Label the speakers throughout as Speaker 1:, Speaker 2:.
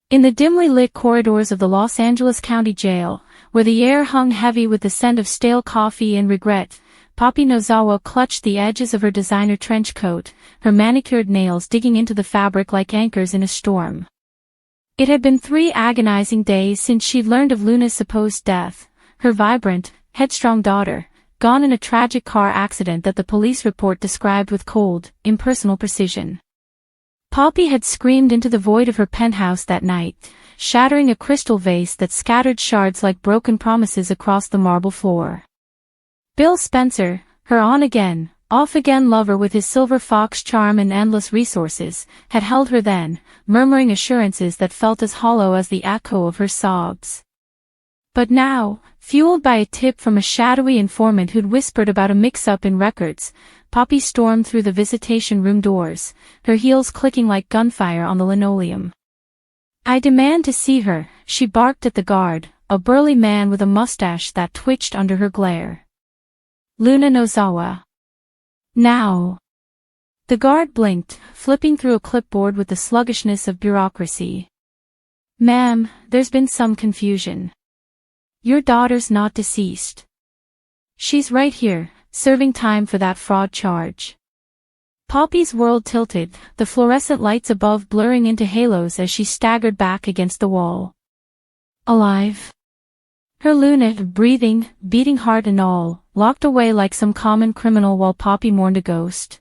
Speaker 1: In the dimly lit corridors of the Los Angeles County Jail, where the air hung heavy with the scent of stale coffee and regret, Poppy Nozawa clutched the edges of her designer trench coat, her manicured nails digging into the fabric like anchors in a storm. It had been 3 agonizing days since she'd learned of Luna's supposed death, her vibrant, headstrong daughter, gone in a tragic car accident that the police report described with cold, impersonal precision. Poppy had screamed into the void of her penthouse that night, shattering a crystal vase that scattered shards like broken promises across the marble floor. Bill Spencer, her on-again, off-again lover with his silver fox charm and endless resources, had held her then, murmuring assurances that felt as hollow as the echo of her sobs. But now, fueled by a tip from a shadowy informant who'd whispered about a mix-up in records, Poppy stormed through the visitation room doors, her heels clicking like gunfire on the linoleum. "I demand to see her," she barked at the guard, a burly man with a mustache that twitched under her glare. "Luna Nozawa. Now." The guard blinked, flipping through a clipboard with the sluggishness of bureaucracy. "Ma'am, there's been some confusion. Your daughter's not deceased. She's right here, serving time for that fraud charge." Poppy's world tilted, the fluorescent lights above blurring into halos as she staggered back against the wall. Alive? Her Luna, breathing, beating heart and all, locked away like some common criminal while Poppy mourned a ghost.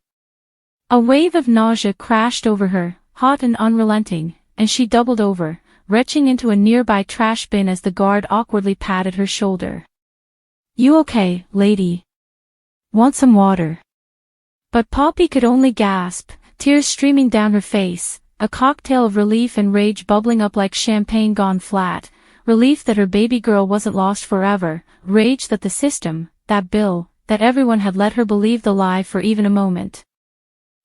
Speaker 1: A wave of nausea crashed over her, hot and unrelenting, and she doubled over, retching into a nearby trash bin as the guard awkwardly patted her shoulder. "You okay, lady? Want some water?" But Poppy could only gasp, tears streaming down her face, a cocktail of relief and rage bubbling up like champagne gone flat, relief that her baby girl wasn't lost forever, rage that the system, that Bill, that everyone had let her believe the lie for even a moment.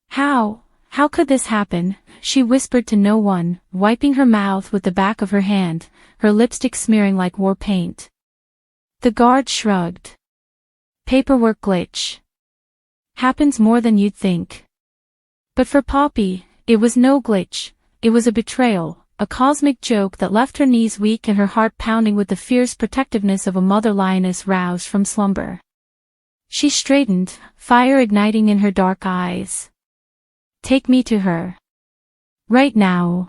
Speaker 1: How could this happen? She whispered to no one, wiping her mouth with the back of her hand, her lipstick smearing like war paint. The guard shrugged. "Paperwork glitch. Happens more than you'd think." But for Poppy, it was no glitch, it was a betrayal, a cosmic joke that left her knees weak and her heart pounding with the fierce protectiveness of a mother lioness roused from slumber. She straightened, fire igniting in her dark eyes. "Take me to her. Right now."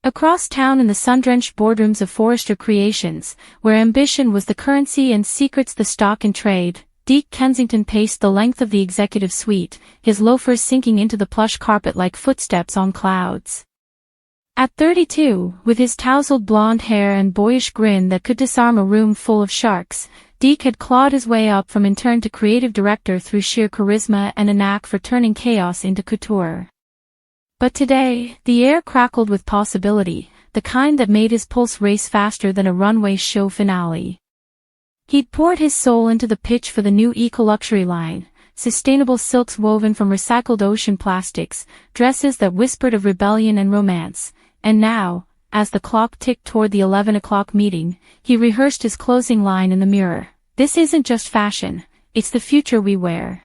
Speaker 1: Across town in the sun-drenched boardrooms of Forrester Creations, where ambition was the currency and secrets the stock in trade, Deke Kensington paced the length of the executive suite, his loafers sinking into the plush carpet like footsteps on clouds. At 32, with his tousled blonde hair and boyish grin that could disarm a room full of sharks, Deke had clawed his way up from intern to creative director through sheer charisma and a knack for turning chaos into couture. But today, the air crackled with possibility, the kind that made his pulse race faster than a runway show finale. He'd poured his soul into the pitch for the new eco-luxury line, sustainable silks woven from recycled ocean plastics, dresses that whispered of rebellion and romance, and now, as the clock ticked toward the 11 o'clock meeting, he rehearsed his closing line in the mirror. "This isn't just fashion, it's the future we wear."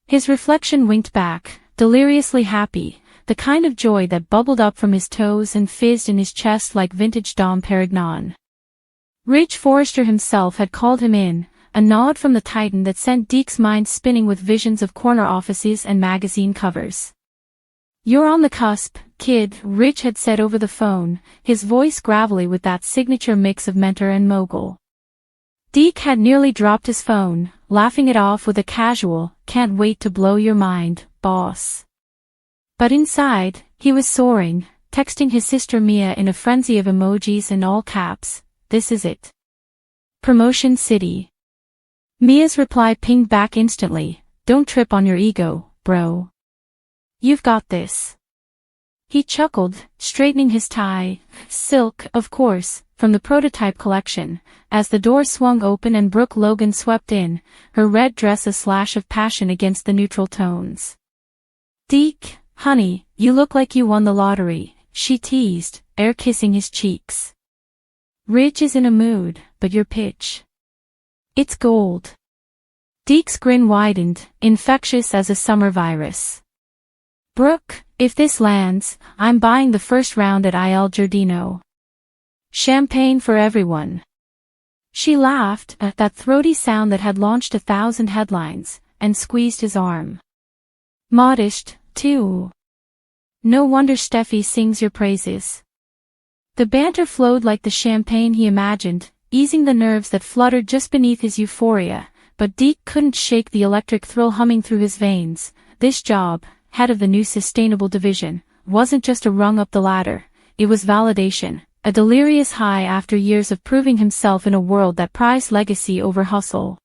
Speaker 1: His reflection winked back, deliriously happy, the kind of joy that bubbled up from his toes and fizzed in his chest like vintage Dom Perignon. Rich Forrester himself had called him in, a nod from the Titan that sent Deke's mind spinning with visions of corner offices and magazine covers. "You're on the cusp, kid," Rich had said over the phone, his voice gravelly with that signature mix of mentor and mogul. Deke had nearly dropped his phone, laughing it off with a casual, "Can't wait to blow your mind, boss." But inside, he was soaring, texting his sister Mia in a frenzy of emojis and all caps, "This is it. Promotion City." Mia's reply pinged back instantly, "Don't trip on your ego, bro. You've got this." He chuckled, straightening his tie, silk, of course, from the prototype collection, as the door swung open and Brooke Logan swept in, her red dress a slash of passion against the neutral tones. "Deke, honey, you look like you won the lottery," she teased, air-kissing his cheeks. "Rich is in a mood, but your pitch. It's gold." Deke's grin widened, infectious as a summer virus. "Brooke, If this lands, I'm buying the first round at Il Giardino. Champagne for everyone. She laughed at that throaty sound that had launched 1,000 headlines, and squeezed his arm. Modest, too. No wonder Steffi sings your praises. The banter flowed like the champagne he imagined, easing the nerves that fluttered just beneath his euphoria, but Deke couldn't shake the electric thrill humming through his veins. This job, head of the new sustainable division, wasn't just a rung up the ladder, it was validation, a delirious high after years of proving himself in a world that prized legacy over hustle.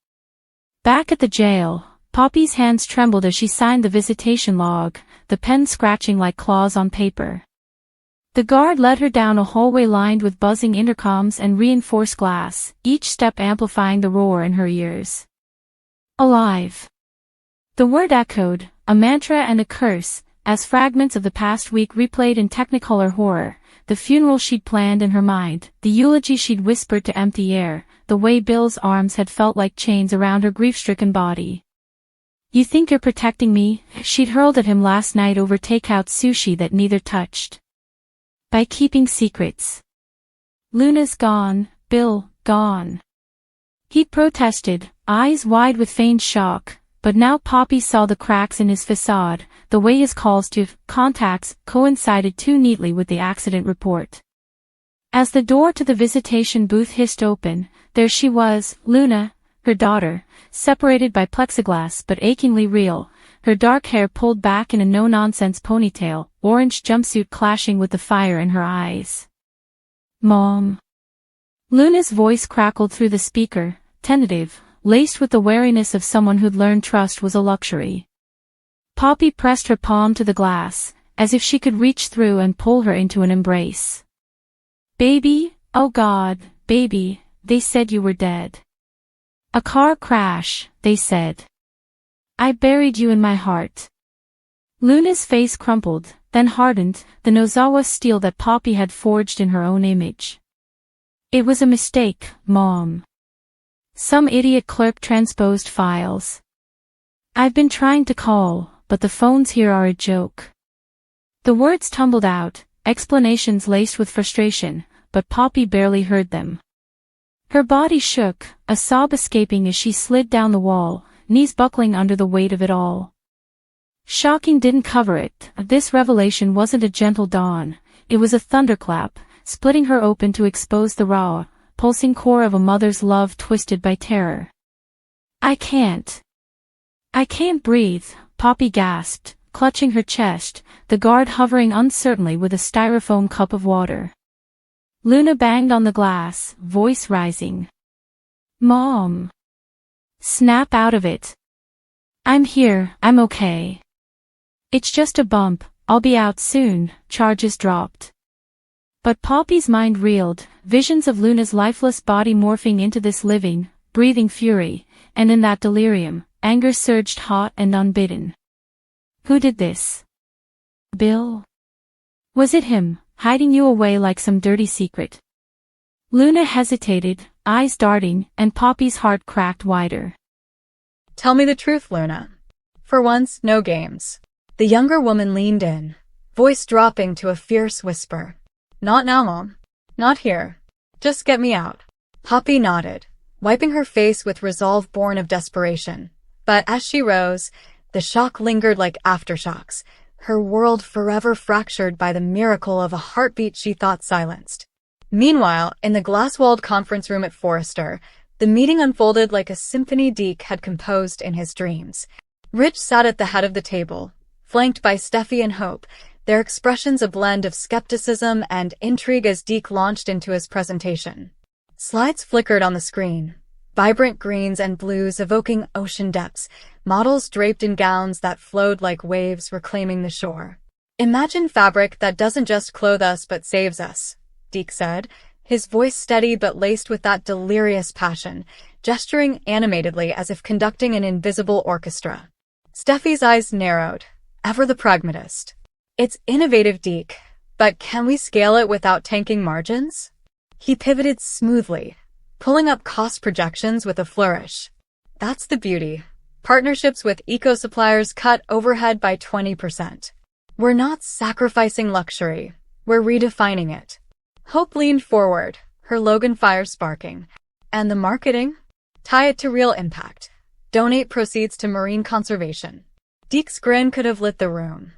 Speaker 1: Back at the jail, Poppy's hands trembled as she signed the visitation log, the pen scratching like claws on paper. The guard led her down a hallway lined with buzzing intercoms and reinforced glass, each step amplifying the roar in her ears. Alive. The word echoed, a mantra and a curse, as fragments of the past week replayed in technicolor horror, the funeral she'd planned in her mind, the eulogy she'd whispered to empty air, the way Bill's arms had felt like chains around her grief-stricken body. You think you're protecting me? She'd hurled at him last night over takeout sushi that neither touched. By keeping secrets. Luna's gone, Bill, gone. He'd protested, eyes wide with feigned shock, but now Poppy saw the cracks in his facade, the way his calls to contacts coincided too neatly with the accident report. As the door to the visitation booth hissed open, there she was, Luna, her daughter, separated by plexiglass but achingly real, her dark hair pulled back in a no-nonsense ponytail, orange jumpsuit clashing with the fire in her eyes. Mom. Luna's voice crackled through the speaker, tentative, laced with the wariness of someone who'd learned trust was a luxury. Poppy pressed her palm to the glass, as if she could reach through and pull her into an embrace. Baby, oh God, baby, they said you were dead. A car crash, they said. I buried you in my heart. Luna's face crumpled, then hardened, the Nozawa steel that Poppy had forged in her own image. It was a mistake, Mom. Some idiot clerk transposed files. I've been trying to call, but the phones here are a joke. The words tumbled out, explanations laced with frustration, but Poppy barely heard them. Her body shook, a sob escaping as she slid down the wall, knees buckling under the weight of it all. Shocking didn't cover it. This revelation wasn't a gentle dawn, it was a thunderclap, splitting her open to expose the raw, pulsing core of a mother's love twisted by terror. I can't breathe, Poppy gasped, clutching her chest, the guard hovering uncertainly with a styrofoam cup of water. Luna banged on the glass, voice rising. Mom. Snap out of it. I'm here, I'm okay. It's just a bump, I'll be out soon, charges dropped. But Poppy's mind reeled, visions of Luna's lifeless body morphing into this living, breathing fury, and in that delirium, anger surged hot and unbidden. Who did this? Bill? Was it him, hiding you away like some dirty secret? Luna hesitated, eyes darting, and Poppy's heart cracked wider.
Speaker 2: Tell me the truth, Luna. For once, no games. The younger woman leaned in, voice dropping to a fierce whisper. Not now, Mom. Not here. Just get me out. Poppy nodded, wiping her face with resolve born of desperation. But as she rose, the shock lingered like aftershocks, her world forever fractured by the miracle of a heartbeat she thought silenced. Meanwhile, in the glass-walled conference room at Forrester, the meeting unfolded like a symphony Deke had composed in his dreams. Rich sat at the head of the table, flanked by Steffi and Hope, their expressions a blend of skepticism and intrigue as Deke launched into his presentation. Slides flickered on the screen, vibrant greens and blues evoking ocean depths, models draped in gowns that flowed like waves reclaiming the shore. Imagine fabric that doesn't just clothe us but saves us, Deke said, his voice steady but laced with that delirious passion, gesturing animatedly as if conducting an invisible orchestra. Steffi's eyes narrowed, ever the pragmatist. It's innovative, Deke, but can we scale it without tanking margins? He pivoted smoothly, pulling up cost projections with a flourish. That's the beauty. Partnerships with eco-suppliers cut overhead by 20%. We're not sacrificing luxury. We're redefining it. Hope leaned forward, her Logan fire sparking. And the marketing? Tie it to real impact. Donate proceeds to marine conservation. Deke's grin could have lit the room.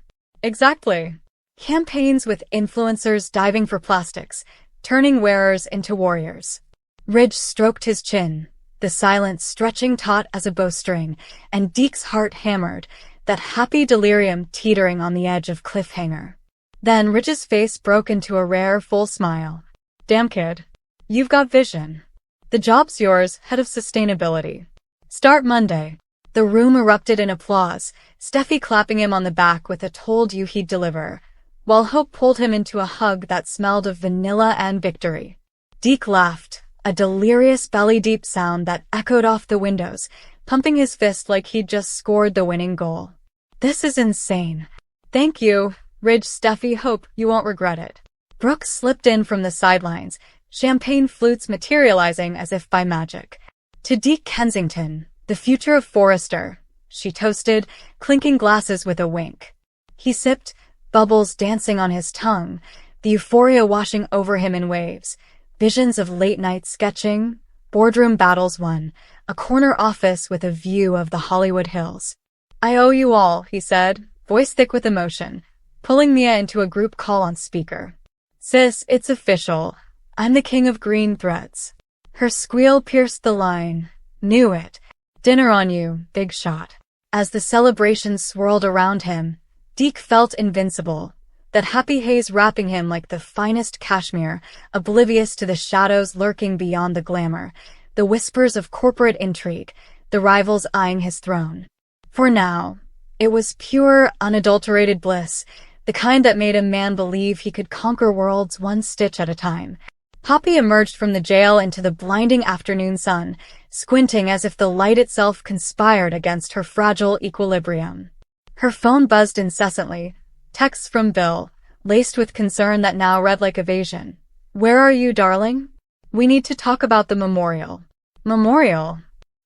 Speaker 2: Exactly. Campaigns with influencers diving for plastics, turning wearers into warriors. Ridge stroked his chin, the silence stretching taut as a bowstring, and Deke's heart hammered, that happy delirium teetering on the edge of cliffhanger. Then Ridge's face broke into a rare, full smile. Damn kid. You've got vision. The job's yours, head of sustainability. Start Monday. The room erupted in applause, Steffi clapping him on the back with a told you he'd deliver, while Hope pulled him into a hug that smelled of vanilla and victory. Deke laughed, a delirious belly-deep sound that echoed off the windows, pumping his fist like he'd just scored the winning goal. This is insane. Thank you, Ridge Steffi. Hope you won't regret it. Brooke slipped in from the sidelines, champagne flutes materializing as if by magic. To Deke Kensington, the future of Forrester, she toasted, clinking glasses with a wink. He sipped, bubbles dancing on his tongue, the euphoria washing over him in waves. Visions of late-night sketching, boardroom battles won, a corner office with a view of the Hollywood Hills. I owe you all, he said, voice thick with emotion, pulling Mia into a group call on speaker. Sis, it's official. I'm the king of green threads. Her squeal pierced the line. Knew it. Dinner on you, big shot. As the celebration swirled around him, Deke felt invincible, that happy haze wrapping him like the finest cashmere, oblivious to the shadows lurking beyond the glamour, the whispers of corporate intrigue, the rivals eyeing his throne. For now, it was pure, unadulterated bliss, the kind that made a man believe he could conquer worlds one stitch at a time. Poppy emerged from the jail into the blinding afternoon sun, squinting as if the light itself conspired against her fragile equilibrium. Her phone buzzed incessantly, texts from Bill, laced with concern that now read like evasion. Where are you, darling? We need to talk about the memorial. Memorial?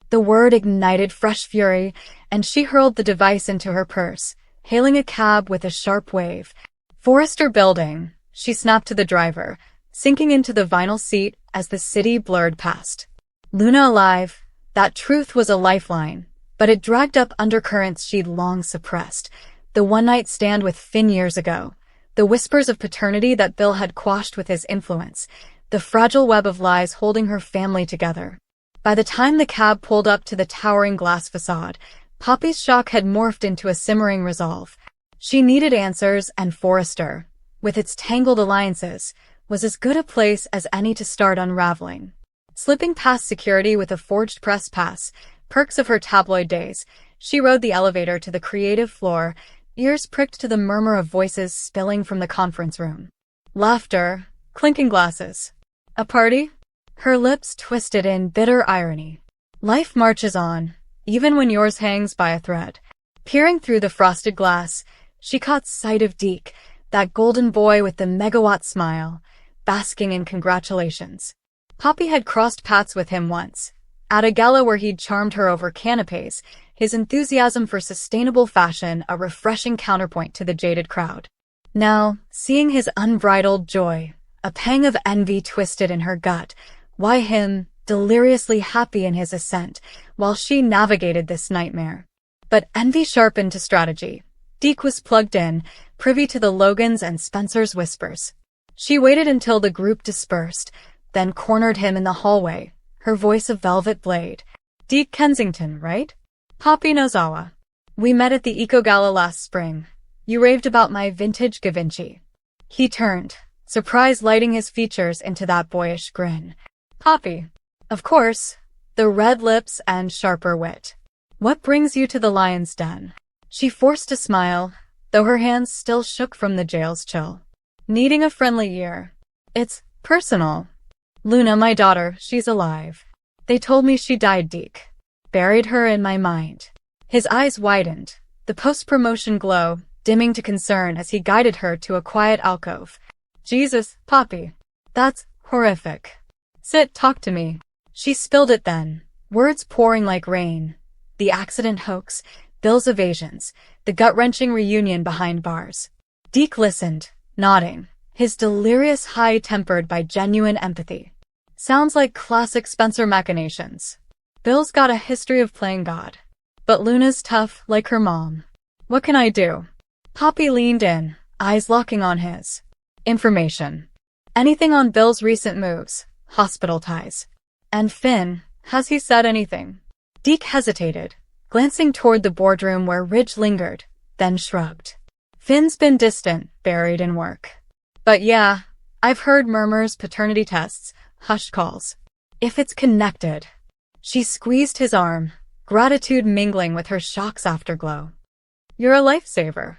Speaker 2: The word ignited fresh fury, and she hurled the device into her purse, hailing a cab with a sharp wave. Forrester Building, she snapped to the driver, sinking into the vinyl seat as the city blurred past. Luna alive, that truth was a lifeline, but it dragged up undercurrents she'd long suppressed. The one-night stand with Finn years ago, the whispers of paternity that Bill had quashed with his influence, the fragile web of lies holding her family together. By the time the cab pulled up to the towering glass facade, Poppy's shock had morphed into a simmering resolve. She needed answers, and Forrester, with its tangled alliances, was as good a place as any to start unraveling. Slipping past security with a forged press pass, perks of her tabloid days, she rode the elevator to the creative floor, ears pricked to the murmur of voices spilling from the conference room. Laughter, clinking glasses. A party? Her lips twisted in bitter irony. Life marches on, even when yours hangs by a thread. Peering through the frosted glass, she caught sight of Deke, that golden boy with the megawatt smile, basking in congratulations. Poppy had crossed paths with him once, at a gala where he'd charmed her over canapes, his enthusiasm for sustainable fashion a refreshing counterpoint to the jaded crowd. Now, seeing his unbridled joy, a pang of envy twisted in her gut. Why him, deliriously happy in his ascent, while she navigated this nightmare? But envy sharpened to strategy. Deke was plugged in, privy to the Logans and Spencer's whispers. She waited until the group dispersed, then cornered him in the hallway, her voice a velvet blade. Deke Kensington, right? Poppy Nozawa. We met at the Eco Gala last spring. You raved about my vintage Givenchy. He turned, surprise lighting his features into that boyish grin. Poppy. Of course. The red lips and sharper wit. What brings you to the lion's den? She forced a smile, though her hands still shook from the jail's chill. Needing a friendly ear. It's personal. Luna, my daughter, she's alive. They told me she died, Deke. Buried her in my mind. His eyes widened, the post-promotion glow dimming to concern as he guided her to a quiet alcove. Jesus, Poppy. That's horrific. Sit, talk to me. She spilled it then, words pouring like rain. The accident hoax, Bill's evasions, the gut-wrenching reunion behind bars. Deke listened, nodding, his delirious high tempered by genuine empathy. Sounds like classic Spencer machinations. Bill's got a history of playing God. But Luna's tough, like her mom. What can I do? Poppy leaned in, eyes locking on his. Information. Anything on Bill's recent moves, hospital ties. And Finn, has he said anything? Deke hesitated, glancing toward the boardroom where Ridge lingered, then shrugged. Finn's been distant, buried in work. But yeah, I've heard murmurs, paternity tests, hush calls. If it's connected. She squeezed his arm, gratitude mingling with her shock's afterglow. You're a lifesaver.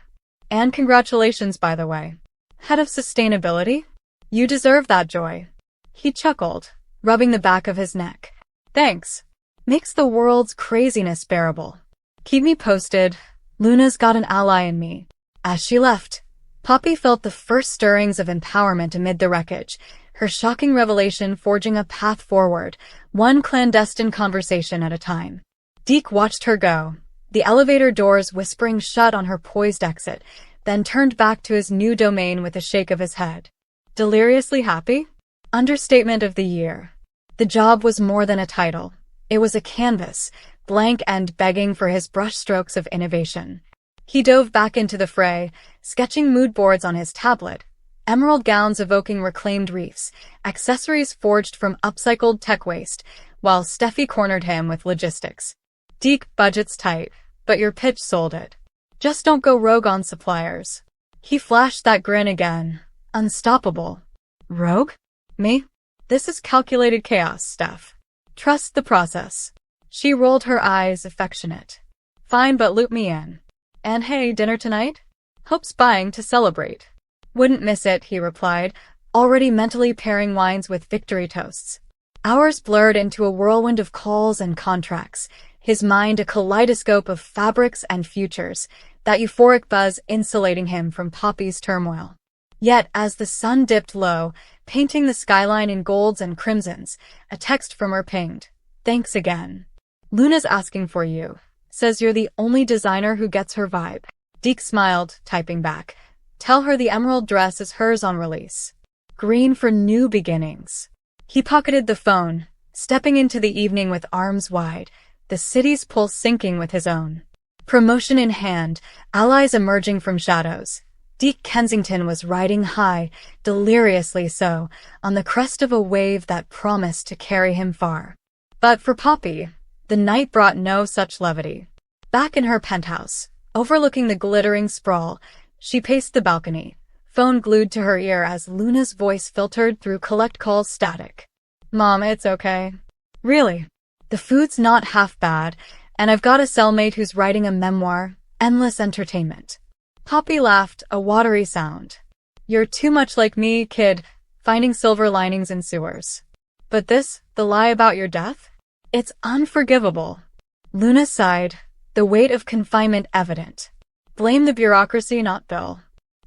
Speaker 2: And congratulations, by the way. Head of sustainability? You deserve that joy. He chuckled, rubbing the back of his neck. Thanks. Makes the world's craziness bearable. Keep me posted. Luna's got an ally in me. As she left, Poppy felt the first stirrings of empowerment amid the wreckage, her shocking revelation forging a path forward, one clandestine conversation at a time. Deke watched her go, the elevator doors whispering shut on her poised exit, then turned back to his new domain with a shake of his head. Deliriously happy? Understatement of the year. The job was more than a title. It was a canvas, blank and begging for his brushstrokes of innovation. He dove back into the fray, sketching mood boards on his tablet, emerald gowns evoking reclaimed reefs, accessories forged from upcycled tech waste, while Steffi cornered him with logistics. Deke, budget's tight, but your pitch sold it. Just don't go rogue on suppliers. He flashed that grin again. Unstoppable. Rogue? Me? This is calculated chaos stuff. Trust the process. She rolled her eyes, affectionate. Fine, but loop me in. And hey, dinner tonight? Hope's buying to celebrate. Wouldn't miss it, he replied, already mentally pairing wines with victory toasts. Hours blurred into a whirlwind of calls and contracts, his mind a kaleidoscope of fabrics and futures, that euphoric buzz insulating him from Poppy's turmoil. Yet, as the sun dipped low, painting the skyline in golds and crimsons, a text from her pinged. Thanks again. Luna's asking for you. Says you're the only designer who gets her vibe. Deke smiled, typing back. Tell her the emerald dress is hers on release. Green for new beginnings. He pocketed the phone, stepping into the evening with arms wide, the city's pulse syncing with his own. Promotion in hand, allies emerging from shadows. Deke Kensington was riding high, deliriously so, on the crest of a wave that promised to carry him far. But for Poppy, the night brought no such levity. Back in her penthouse, overlooking the glittering sprawl, she paced the balcony, phone glued to her ear as Luna's voice filtered through collect calls static. Mom, it's okay. Really? The food's not half bad, and I've got a cellmate who's writing a memoir, endless entertainment. Poppy laughed, a watery sound. You're too much like me, kid, finding silver linings in sewers. But this, the lie about your death? It's unforgivable. Luna sighed, the weight of confinement evident. Blame the bureaucracy, not Bill.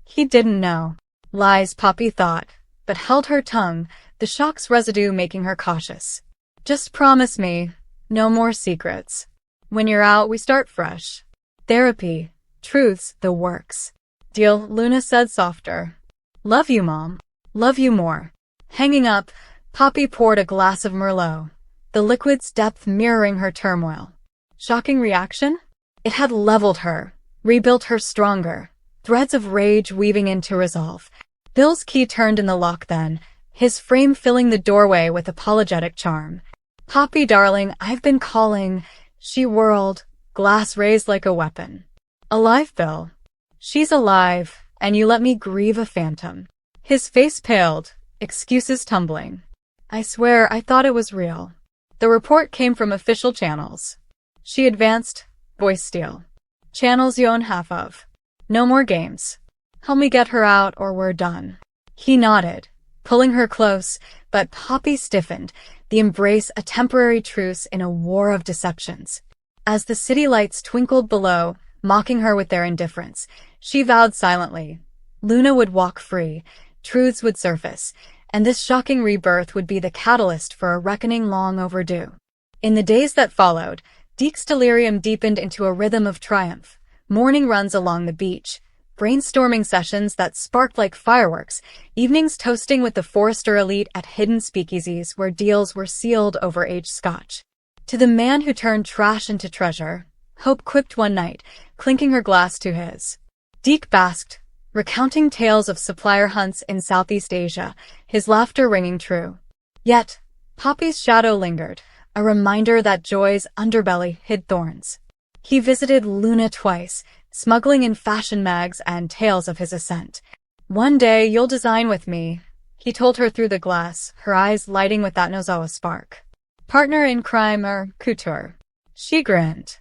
Speaker 2: He didn't know. Lies, Poppy thought, but held her tongue, the shock's residue making her cautious. Just promise me, no more secrets. When you're out, we start fresh. Therapy, truths, the works. Deal, Luna said softer. Love you, Mom. Love you more. Hanging up, Poppy poured a glass of Merlot, the liquid's depth mirroring her turmoil. Shocking reaction? It had leveled her, rebuilt her stronger, threads of rage weaving into resolve. Bill's key turned in the lock then, his frame filling the doorway with apologetic charm. Poppy, darling, I've been calling. She whirled, glass raised like a weapon. Alive, Bill. She's alive, and you let me grieve a phantom. His face paled, excuses tumbling. I swear I thought it was real. The report came from official channels. She advanced, voice steel. Channels you own half of. No more games. Help me get her out or we're done. He nodded, pulling her close, but Poppy stiffened, the embrace a temporary truce in a war of deceptions. As the city lights twinkled below, mocking her with their indifference, she vowed silently. Luna would walk free, truths would surface, and this shocking rebirth would be the catalyst for a reckoning long overdue. In the days that followed, Deke's delirium deepened into a rhythm of triumph. Morning runs along the beach, brainstorming sessions that sparked like fireworks, evenings toasting with the Forrester elite at hidden speakeasies where deals were sealed over aged scotch. To the man who turned trash into treasure, Hope quipped one night, clinking her glass to his. Deke basked, recounting tales of supplier hunts in Southeast Asia, his laughter ringing true. Yet, Poppy's shadow lingered, a reminder that joy's underbelly hid thorns. He visited Luna twice, smuggling in fashion mags and tales of his ascent. "One day you'll design with me," he told her through the glass, her eyes lighting with that Nozawa spark. "Partner in crime or couture?" She grinned.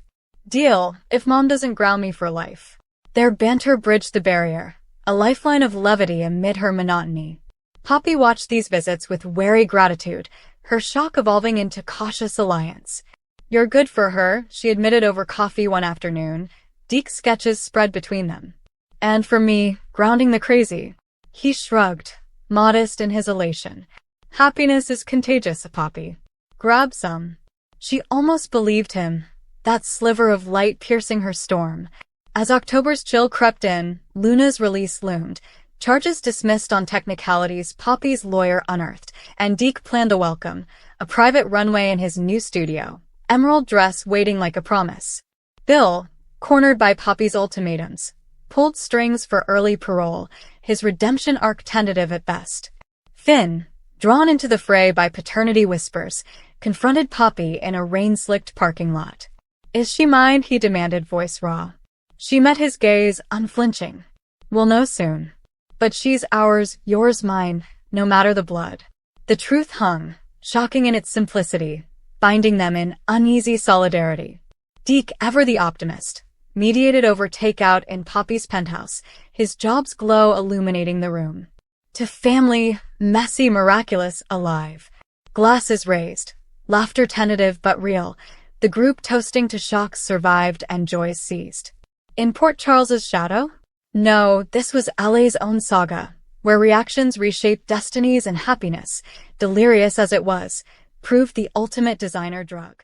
Speaker 2: "Deal, if Mom doesn't ground me for life." Their banter bridged the barrier, a lifeline of levity amid her monotony. Poppy watched these visits with wary gratitude, her shock evolving into cautious alliance. "You're good for her," she admitted over coffee one afternoon, Deke's sketches spread between them. "And for me, grounding the crazy." He shrugged, modest in his elation. "Happiness is contagious, Poppy. Grab some." She almost believed him, that sliver of light piercing her storm. As October's chill crept in, Luna's release loomed. Charges dismissed on technicalities, Poppy's lawyer unearthed, and Deke planned a welcome, a private runway in his new studio, emerald dress waiting like a promise. Bill, cornered by Poppy's ultimatums, pulled strings for early parole, his redemption arc tentative at best. Finn, drawn into the fray by paternity whispers, confronted Poppy in a rain-slicked parking lot. "Is she mine?" he demanded, voice raw. She met his gaze, unflinching. "We'll know soon. But she's ours, yours, mine, no matter the blood." The truth hung, shocking in its simplicity, binding them in uneasy solidarity. Deke, ever the optimist, mediated over takeout in Poppy's penthouse, his job's glow illuminating the room. To family, messy, miraculous, alive. Glasses raised, laughter tentative but real, the group toasting to shocks survived and joys seized. In Port Charles's shadow? No, this was LA's own saga, where reactions reshaped destinies and happiness, delirious as it was, proved the ultimate designer drug.